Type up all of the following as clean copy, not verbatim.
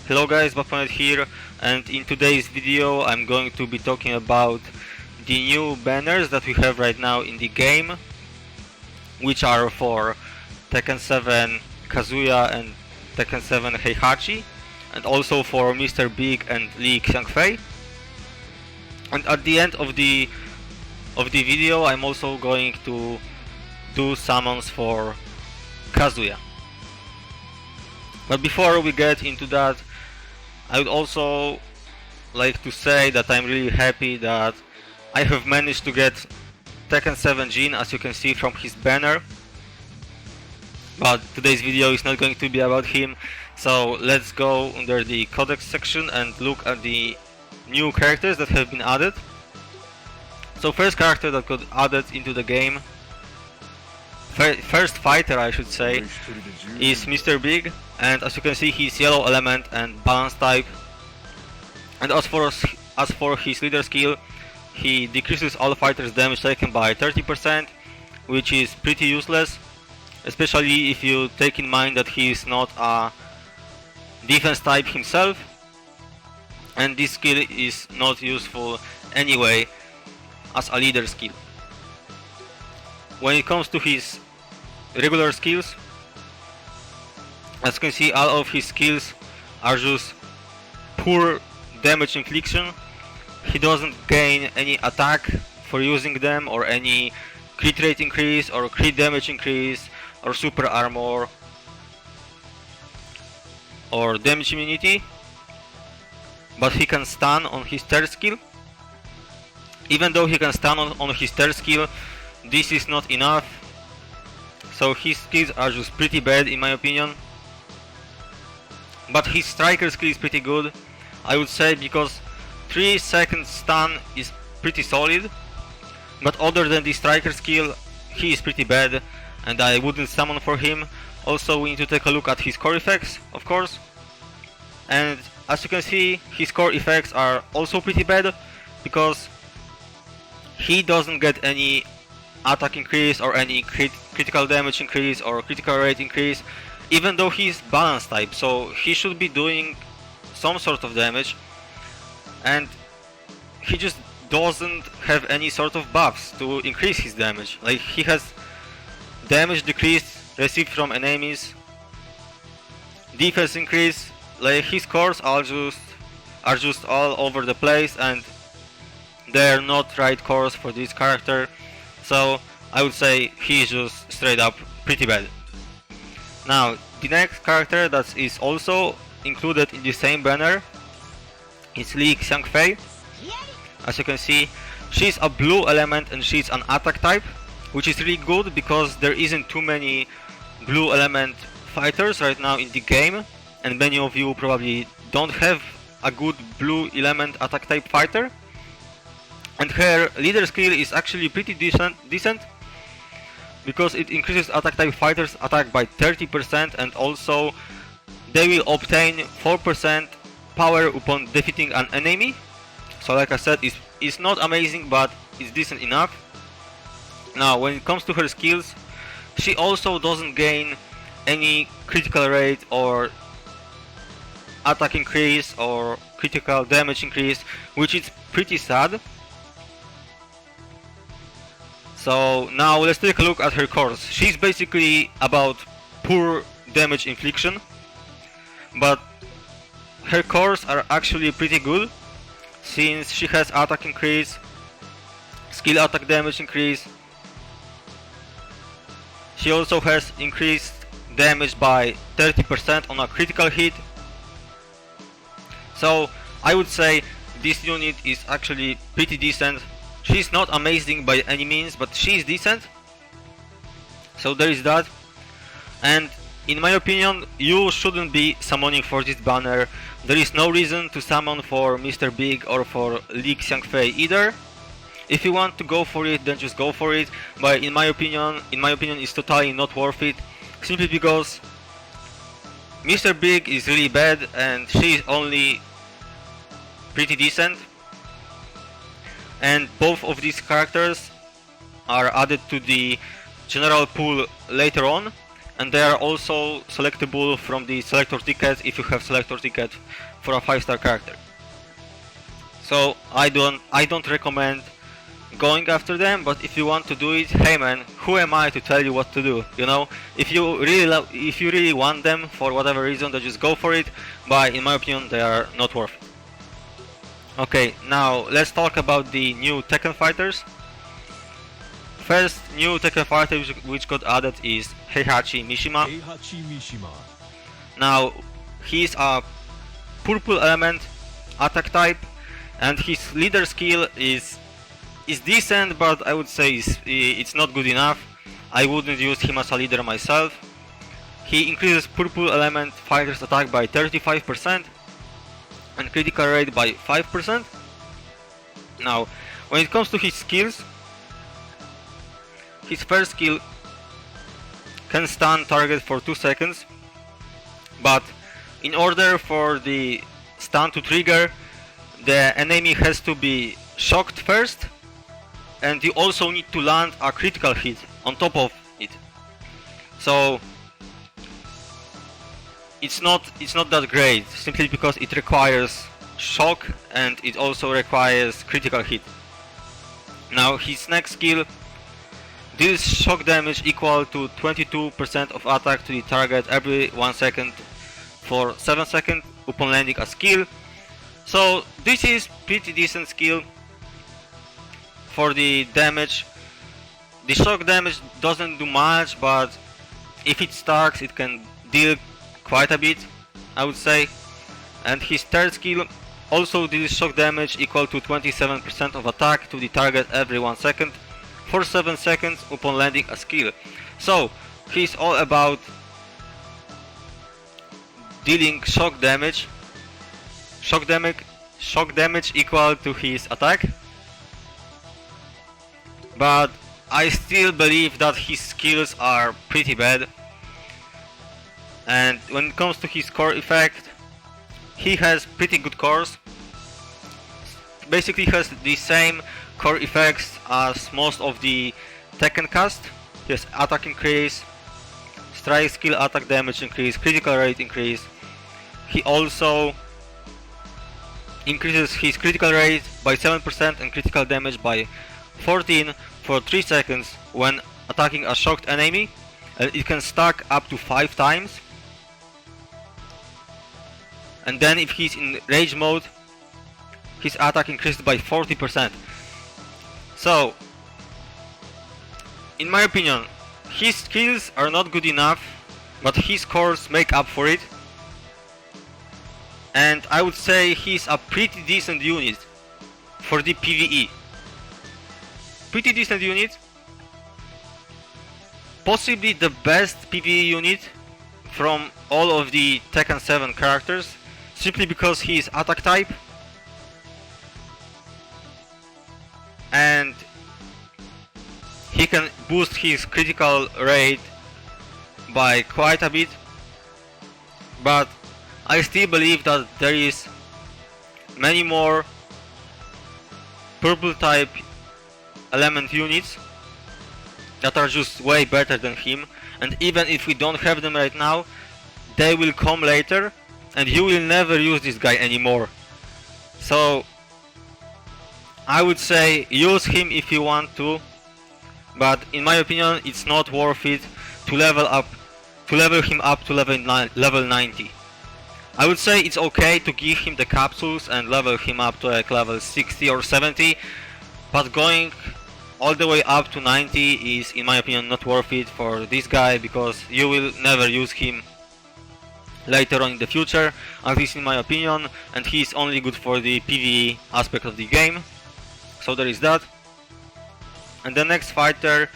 Hello guys, Backpoint here, and in today's video I'm going to be talking about the new banners that we have right now in the game, which are for Tekken 7 Kazuya and Tekken 7 Heihachi, and also for MrBig and Xiangfei. And at the end of the video I'm also going to do summons for Kazuya. But before we get into that, I would also like to say that I'm really happy that I have managed to get Tekken 7 Jin, as you can see from his banner. But today's video is not going to be about him, so let's go under the codex section and look at the new characters that have been added. So first character that got added into the game, first fighter I should say, is MrBig, and as you can see he's yellow element and balance type. And as for his leader skill, he decreases all fighters' damage taken by 30%, which is pretty useless, especially if you take in mind that he is not a defense type himself, and this skill is not useful anyway as a leader skill. When it comes to his regular skills, as you can see, all of his skills are just poor damage infliction. He doesn't gain any attack for using them, or any crit rate increase, or crit damage increase, or super armor, or damage immunity. But he can stun on his third skill. Even though he can stun on his third skill, this is not enough. So his skills are just pretty bad in my opinion. But his striker skill is pretty good, I would say, because 3-second stun is pretty solid. But other than the striker skill, he is pretty bad, and I wouldn't summon for him. Also, we need to take a look at his core effects, of course. And as you can see, his core effects are also pretty bad, because he doesn't get any attack increase, or any critical damage increase, or critical rate increase, even though he's balance type, so he should be doing some sort of damage, and he just doesn't have any sort of buffs to increase his damage. Like, he has damage decrease received from enemies, defense increase. Like, his cores are just all over the place, and they're not right cores for this character. So I would say he's just straight up pretty bad. Now, the next character that is also included in the same banner is Xiangfei. As you can see, she's a blue element and she's an attack type, which is really good because there isn't too many blue element fighters right now in the game, and many of you probably don't have a good blue element attack type fighter. And her leader skill is actually pretty decent, because it increases attack type fighters' attack by 30%, and also they will obtain 4% power upon defeating an enemy. So like I said, it's not amazing, but it's decent enough. Now, when it comes to her skills, she also doesn't gain any critical rate, or attack increase, or critical damage increase, which is pretty sad. So now let's take a look at her cores. She's basically about poor damage infliction, but her cores are actually pretty good, since she has attack increase, skill attack damage increase. She also has increased damage by 30% on a critical hit. So I would say this unit is actually pretty decent. She's not amazing by any means, but she's decent. So there is that. And in my opinion, you shouldn't be summoning for this banner. There is no reason to summon for MrBig or for Xiangfei either. If you want to go for it, then just go for it. But in my opinion, it's totally not worth it. Simply because MrBig is really bad and she is only pretty decent. And both of these characters are added to the general pool later on, and they are also selectable from the selector ticket if you have selector ticket for a 5-star character. So I don't recommend going after them, but if you want to do it, hey man, who am I to tell you what to do? You know, if you really want them for whatever reason, then just go for it. But in my opinion, they are not worth it. Okay, now let's talk about the new Tekken fighters. First new Tekken fighter which got added is Heihachi Mishima. Now he's a purple element attack type, and his leader skill is decent, but I would say it's not good enough. I wouldn't use him as a leader myself. He increases purple element fighters attack by 35% and critical rate by 5%. Now, when it comes to his skills, his first skill can stun target for 2 seconds, but in order for the stun to trigger, the enemy has to be shocked first, and you also need to land a critical hit on top of it. So it's not that great, simply because it requires shock and it also requires critical hit. Now his next skill deals shock damage equal to 22% of attack to the target every 1 second for 7 seconds upon landing a skill. So this is pretty decent skill for the damage. The shock damage doesn't do much, but if it stacks it can deal quite a bit, I would say. And his third skill also deals shock damage equal to 27% of attack to the target every 1 second for 7 seconds upon landing a skill. So he's all about dealing shock damage equal to his attack, but I still believe that his skills are pretty bad. And when it comes to his core effect, he has pretty good cores. Basically has the same core effects as most of the Tekken cast. He has attack increase, strike skill attack damage increase, critical rate increase. He also increases his critical rate by 7% and critical damage by 14 for 3 seconds when attacking a shocked enemy, and it can stack up to 5 times. And then if he's in rage mode, his attack increased by 40%. So, in my opinion, his skills are not good enough, but his cores make up for it. And I would say he's a pretty decent unit for the PvE. Pretty decent unit. Possibly the best PvE unit from all of the Tekken 7 characters, simply because he is attack type and he can boost his critical rate by quite a bit. But I still believe that there is many more purple type element units that are just way better than him, and even if we don't have them right now, they will come later and you will never use this guy anymore. So I would say use him if you want to, but in my opinion it's not worth it to level him up to level 90. I would say it's okay to give him the capsules and level him up to like level 60 or 70, but going all the way up to 90 is in my opinion not worth it for this guy, because you will never use him later on in the future, at least in my opinion, and he's only good for the PvE aspect of the game. So there is that. And the next fighter,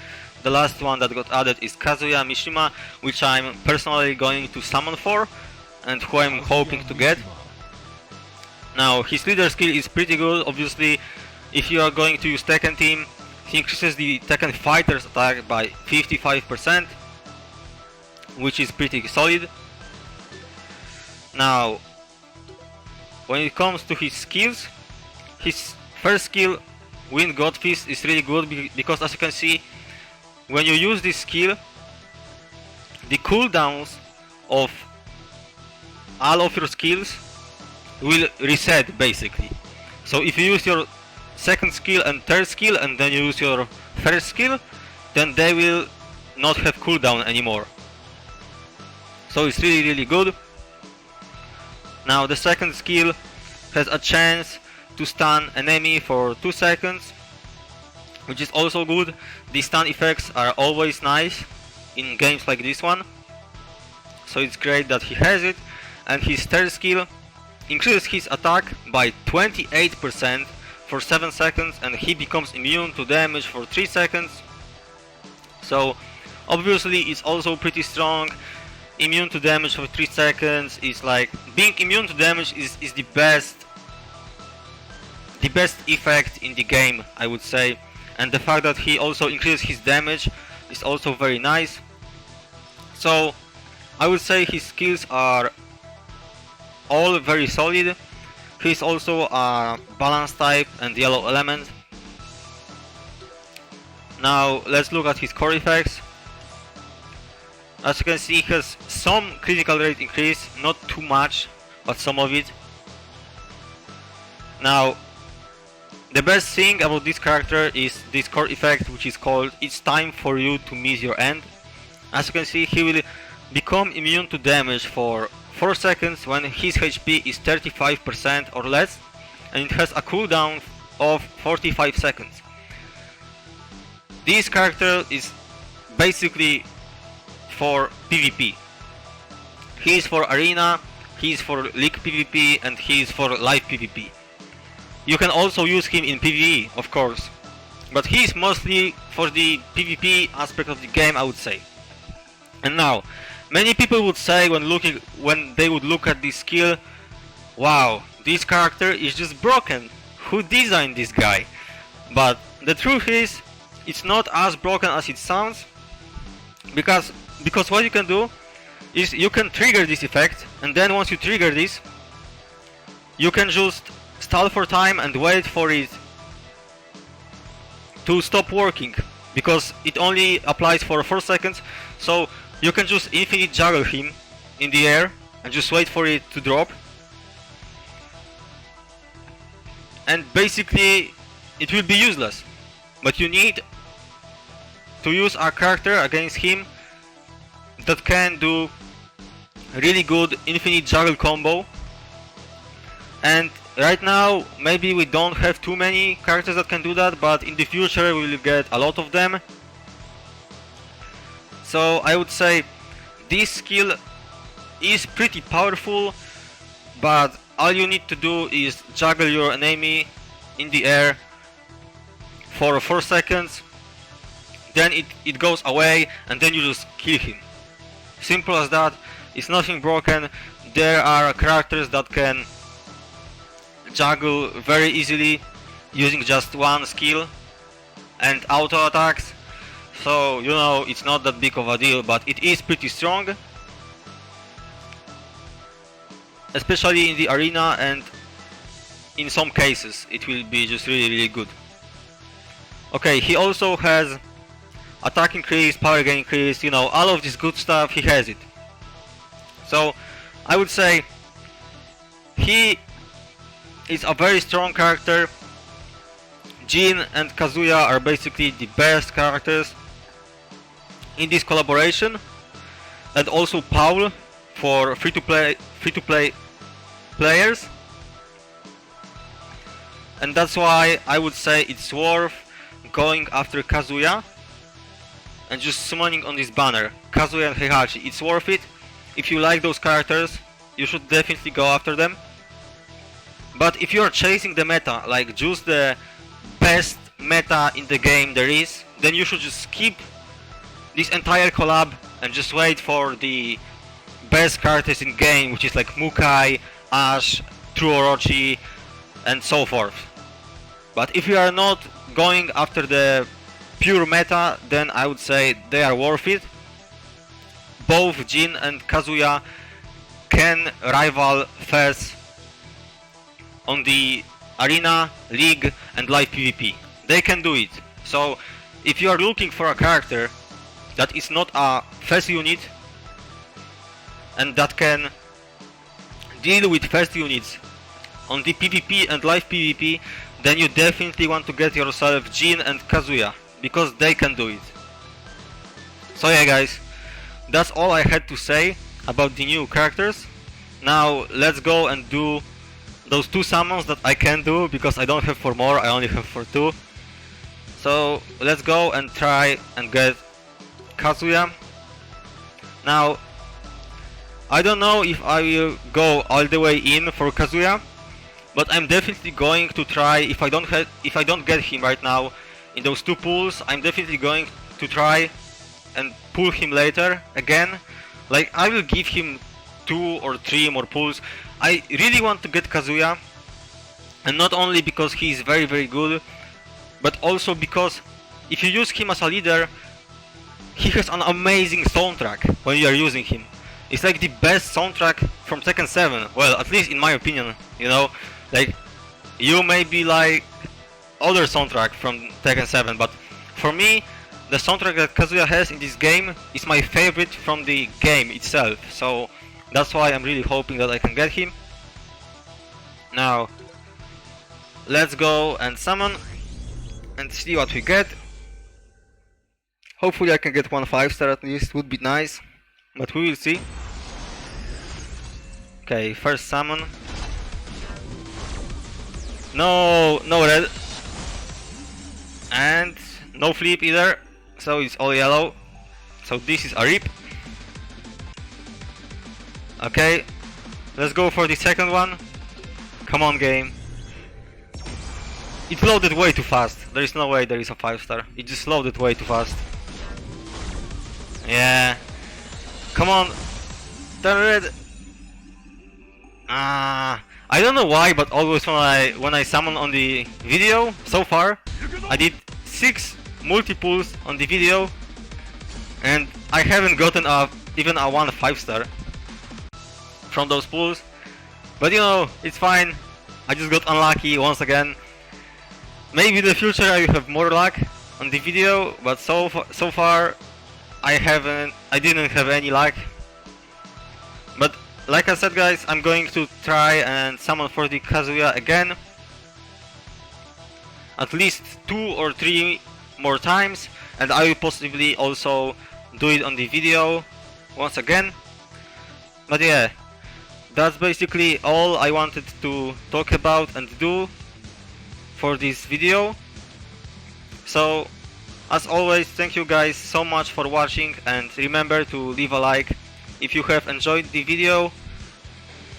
the last one that got added, is Kazuya Mishima, which I'm personally going to summon for and who I'm hoping to get. Now his leader skill is pretty good. Obviously if you are going to use Tekken team, he increases the Tekken fighters attack by 55%, which is pretty solid. Now when it comes to his skills, his first skill, Wind God Fist, is really good because as you can see, when you use this skill, the cooldowns of all of your skills will reset basically. So if you use your second skill and third skill and then you use your first skill, then they will not have cooldown anymore. So it's really good. Now the second skill has a chance to stun enemy for 2 seconds, which is also good. The stun effects are always nice in games like this one, so it's great that he has it. And his third skill increases his attack by 28% for 7 seconds, and he becomes immune to damage for 3 seconds. So obviously it's also pretty strong. Immune to damage for 3 seconds is like, being immune to damage is the best effect in the game, I would say. And the fact that he also increases his damage is also very nice. So I would say his skills are all very solid. He's also a balance type and yellow element. Now let's look at his core effects. As you can see, he has some critical rate increase, not too much, but some of it. Now the best thing about this character is this core effect, which is called "It's time for you to miss your end." As you can see, he will become immune to damage for 4 seconds when his HP is 35% or less, and it has a cooldown of 45 seconds. This character is basically for PvP. He is for arena, he is for league PvP, and he is for live PvP. You can also use him in PvE, of course, but he is mostly for the PvP aspect of the game, I would say. And now, many people would say when they would look at this skill, wow, this character is just broken. Who designed this guy? But the truth is, it's not as broken as it sounds, because what you can do is you can trigger this effect, and then once you trigger this, you can just stall for time and wait for it to stop working, because it only applies for 4 seconds. So you can just infinite juggle him in the air and just wait for it to drop, and basically it will be useless. But you need to use a character against him that can do really good infinite juggle combo. And right now maybe we don't have too many characters that can do that, but in the future we will get a lot of them. So I would say this skill is pretty powerful, but all you need to do is juggle your enemy in the air for 4 seconds, then it goes away, and then you just kill him. Simple as that. It's nothing broken. There are characters that can juggle very easily using just one skill and auto attacks, so you know, it's not that big of a deal, but it is pretty strong, especially in the arena, and in some cases it will be just really good. Okay, he also has attack increase, power gain increase, you know, all of this good stuff, he has it. So I would say he is a very strong character. Jin and Kazuya are basically the best characters in this collaboration, and also Paul for free-to-play players. And that's why I would say it's worth going after Kazuya and just summoning on this banner Kazuya and Heihachi. It's worth it. If you like those characters, you should definitely go after them. But if you are chasing the meta, like just the best meta in the game there is, then you should just skip this entire collab and just wait for the best characters in game, which is like Mukai, Ash, True Orochi, and so forth. But if you are not going after the pure meta, then I would say they are worth it. Both Jin and Kazuya can rival Fez on the arena, league, and live PvP. They can do it. So if you are looking for a character that is not a Fez unit, and that can deal with fast units on the PvP and live PvP, then you definitely want to get yourself Jin and Kazuya, because they can do it. So yeah guys, that's all I had to say about the new characters. Now let's go and do those 2 summons that I can do, because I don't have 4 more, I only have for 2. So let's go and try and get Kazuya. Now I don't know if I will go all the way in for Kazuya, but I'm definitely going to try. If I don't get him right now in those 2 pulls, I'm definitely going to try and pull him later again. Like, I will give him 2 or 3 more pulls. I really want to get Kazuya, and not only because he is very very good, but also because if you use him as a leader, he has an amazing soundtrack when you are using him. It's like the best soundtrack from Tekken 7, well, at least in my opinion, you know. Like, you may be like other soundtrack from Tekken 7, but for me, the soundtrack that Kazuya has in this game is my favorite from the game itself, so that's why I'm really hoping that I can get him. Now, let's go and summon and see what we get. Hopefully I can get 1 5-star at least, would be nice, but we will see. Okay, first summon. No red. And no flip either, so it's all yellow. So this is a rip. Okay, let's go for the second one. Come on game. It loaded way too fast. There is no way there is a 5-star. It just loaded way too fast. Yeah. Come on. Turn red. I don't know why, but always when I summon on the video so far, I did 6 multi-pulls on the video, and I haven't gotten even a 1 5-star from those pulls. But you know, it's fine. I just got unlucky once again. Maybe in the future I will have more luck on the video, but so far I didn't have any luck. But like I said guys, I'm going to try and summon for the Kazuya again at least 2 or 3 more times, and I will possibly also do it on the video once again. But yeah, that's basically all I wanted to talk about and do for this video. So as always, thank you guys so much for watching, and remember to leave a like if you have enjoyed the video.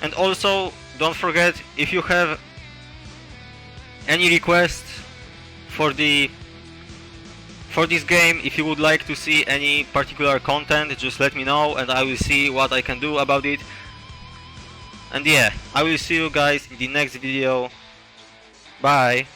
And also don't forget, if you have any requests for this game, if you would like to see any particular content, just let me know and I will see what I can do about it. And yeah, I will see you guys in the next video. Bye.